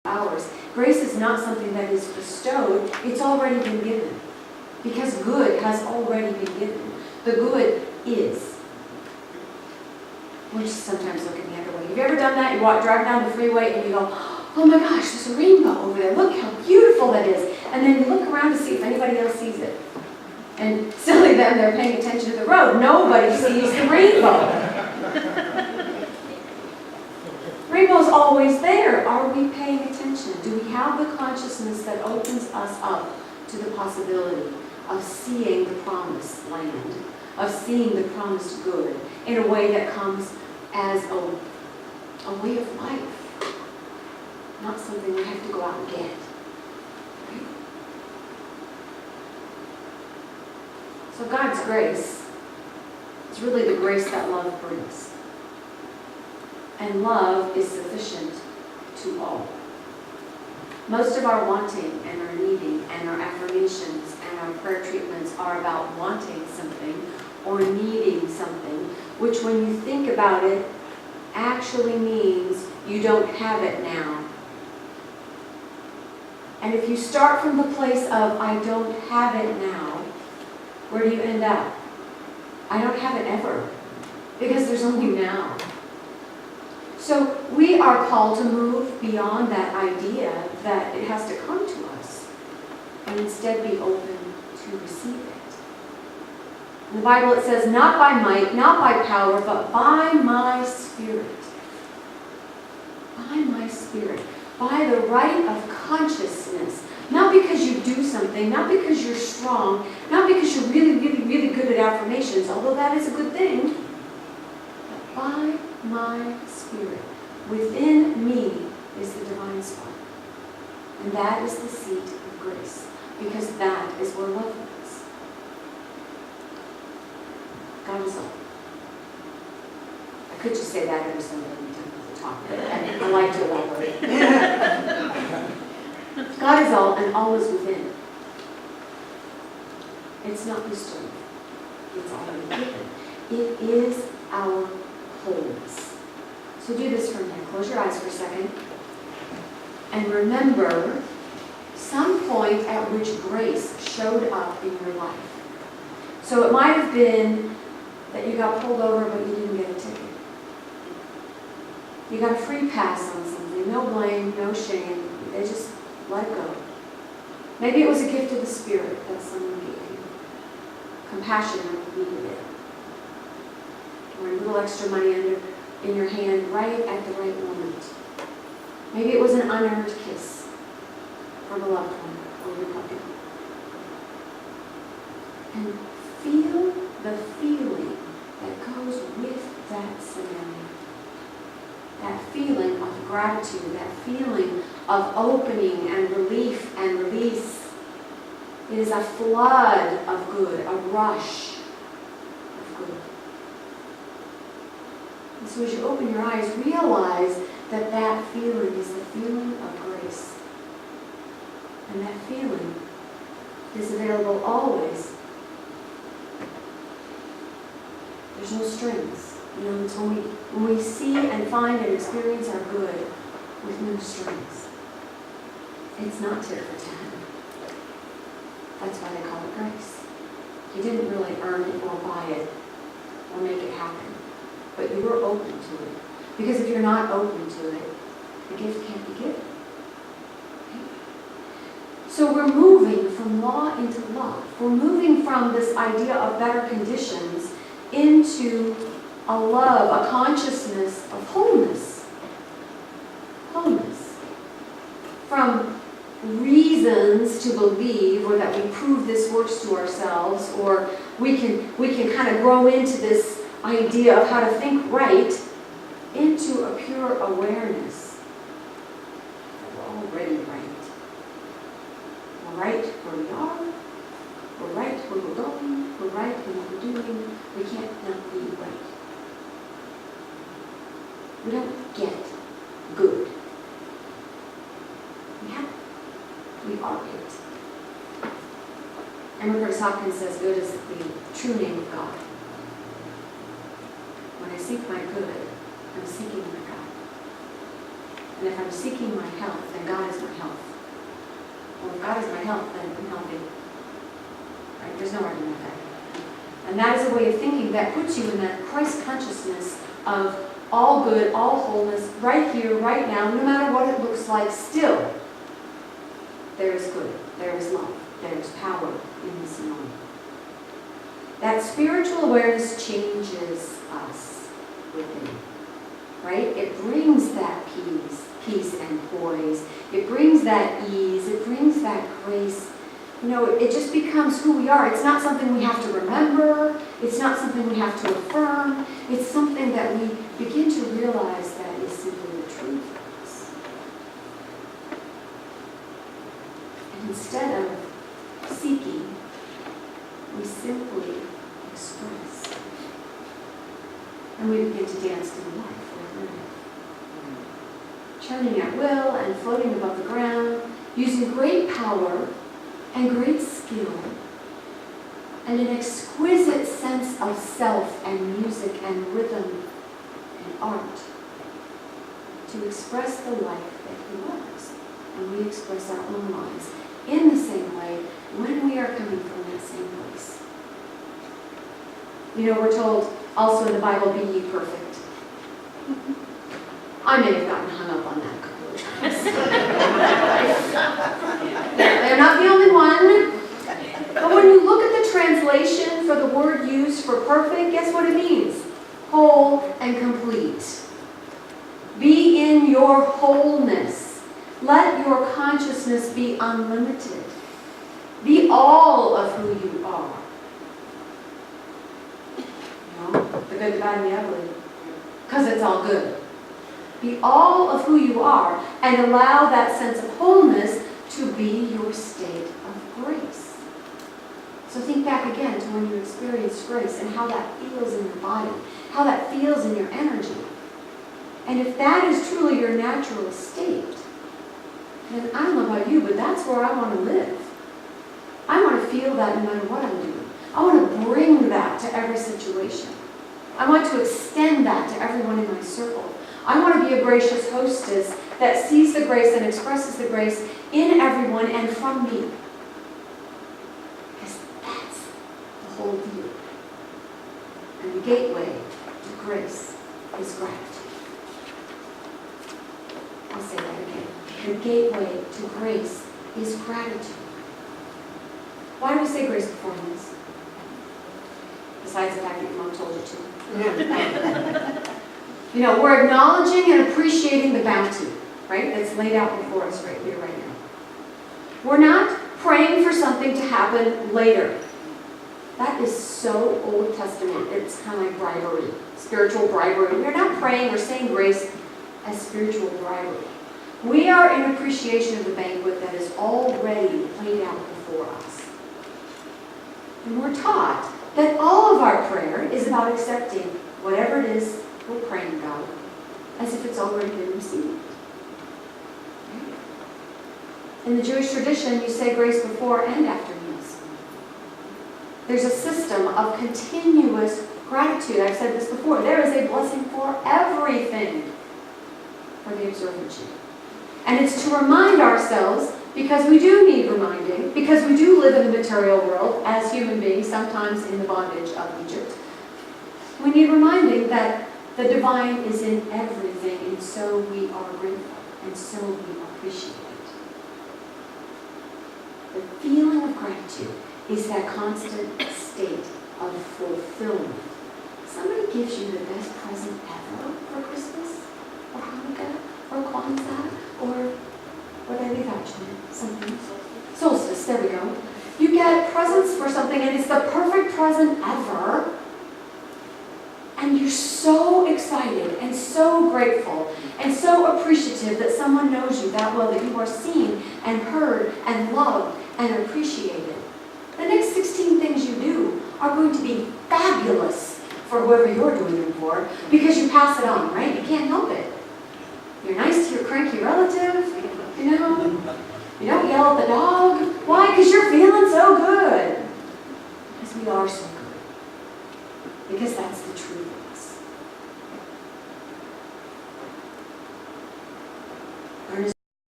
ours. Grace is not something that is bestowed, it's already been given. Because good has already been given. The good is. We're just sometimes looking the other way. Have you ever done that? You drive down the freeway and you go, oh my gosh, there's a rainbow over there. Look how beautiful that is. And then you look around to see if anybody else sees it. And silly them, they're paying attention to the road. Nobody sees the rainbow. Rainbow's always there. Are we paying attention? Do we have the consciousness that opens us up to the possibility of seeing the promised land, of seeing the promised good in a way that comes as a way of life, not something we have to go out and get? Right? So God's grace is really the grace that love brings. And love is sufficient to all. Most of our wanting and our needing and our affirmations and our prayer treatments are about wanting something or needing something, which when you think about it, actually means you don't have it now. And if you start from the place of, I don't have it now, where do you end up? I don't have it ever, because there's only now. So we are called to move beyond that idea that it has to come to us and instead be open to receive it. In the Bible it says, not by might, not by power, but by my Spirit. By my Spirit. By the right of consciousness. Not because you do something, not because you're strong, not because you're really, really, really good at affirmations, although that is a good thing, but by my Spirit. Within me is the divine spark. And that is the seat of grace. Because that is where love is. God is all. I could just say that every Sunday every time I talk, but I like to elaborate. God is all, and all is within. It's not bestowed. It's already given. It is our wholeness. So do this for me. Close your eyes for a second. And remember some point at which grace showed up in your life. So it might have been that you got pulled over but you didn't get a ticket. You got a free pass on something. No blame, no shame. They just let go. Maybe it was a gift of the Spirit that someone gave you. Compassion when you needed it. Or a little extra money in your hand right at the right moment. Maybe it was an unearned kiss from a loved one or your puppy. And feel the feeling that goes with that scenario. That feeling of gratitude, that feeling of opening and relief and release. It is a flood of good, a rush of good. And so as you open your eyes, realize that that feeling is the feeling of grace. And that feeling is available always. There's no strings. You know, it's when we see and find and experience our good with no strings. It's not tit for tat. That's why they call it grace. You didn't really earn it or buy it or make it happen. But you were open to it. Because if you're not open to it, the gift can't be given. Okay? So we're moving from law into love. We're moving from this idea of better conditions into a love, a consciousness of wholeness. Wholeness. From reasons to believe, or that we prove this works to ourselves, or we can kind of grow into this idea of how to think right, into a pure awareness that we're already right. We're right where we are. We're right where we're going. We're right in what we're doing. We can't not be right. We don't get good. We have it. We are it. Emma Curtis Hopkins says good is the true name of God. When I seek my good, I'm seeking my God. And if I'm seeking my health, then God health than unhealthy. Right? There's no argument with that. And that is a way of thinking that puts you in that Christ consciousness of all good, all wholeness, right here, right now, no matter what it looks like, still. There is good, there is love, there is power in this moment. That spiritual awareness changes us within. Right? It brings that peace and poise. It brings that ease. It brings that grace. It just becomes who we are. It's not something we have to remember. It's not something we have to affirm. It's something that we begin to realize that is simply the truth of us. And instead of seeking, we simply express. And we begin to dance to the life we're living. Churning at will and floating above the ground, using great power and great skill, and an exquisite sense of self and music and rhythm and art to express the life that He loves. And we express our own lives in the same way when we are coming from that same place. We're told also in the Bible, be ye perfect. I may have gotten hung up on that a couple of times. They're not the only one. But when you look at the translation for the word used for perfect, guess what it means? Whole and complete. Be in your wholeness. Let your consciousness be unlimited. Be all of who you are. The good, the bad, and the ugly. Because it's all good. Be all of who you are and allow that sense of wholeness to be your state of grace. So think back again to when you experienced grace and how that feels in your body, how that feels in your energy. And if that is truly your natural state, then I don't know about you, but that's where I want to live. I want to feel that no matter what I'm doing. I want to bring that to every situation. I want to extend that to everyone in my circle. I want to be a gracious hostess that sees the grace and expresses the grace in everyone and from me. Because that's the whole deal. And the gateway to grace is gratitude. I'll say that again. The gateway to grace is gratitude. Why do we say grace before meals? Besides the fact that your mom told you to. We're acknowledging and appreciating the bounty, right? That's laid out before us right here, right now. We're not praying for something to happen later. That is so Old Testament. It's kind of like bribery, spiritual bribery. We're not praying or saying grace as spiritual bribery. We are in appreciation of the banquet that is already played out before us. And we're taught that all of our prayer is about accepting whatever it is we're praying about as if it's already been received. In the Jewish tradition, you say grace before and after meals. There's a system of continuous gratitude. I've said this before. There is a blessing for everything for the observant Jew. And it's to remind ourselves, because we do need reminding, because we do live in the material world as human beings, sometimes in the bondage of Egypt. We need reminding that the divine is in everything, and so we are grateful, and so we appreciate it. The feeling of gratitude is that constant state of fulfillment. Somebody gives you the best present ever for Christmas, or Hanukkah, or Kwanzaa, or what did I leave out, Julian? Something. Solstice, there we go. You get presents for something, and it's the perfect present ever. And you're so excited and so grateful and so appreciative that someone knows you that well, that you are seen and heard and loved and appreciated. The next 16 things you do are going to be fabulous for whoever you're doing them for, because you pass it on, right? You can't help it. You're nice to your cranky relative, you don't yell at the dog. Why? Because you're feeling so good. Because we are so good. Because that's the truth of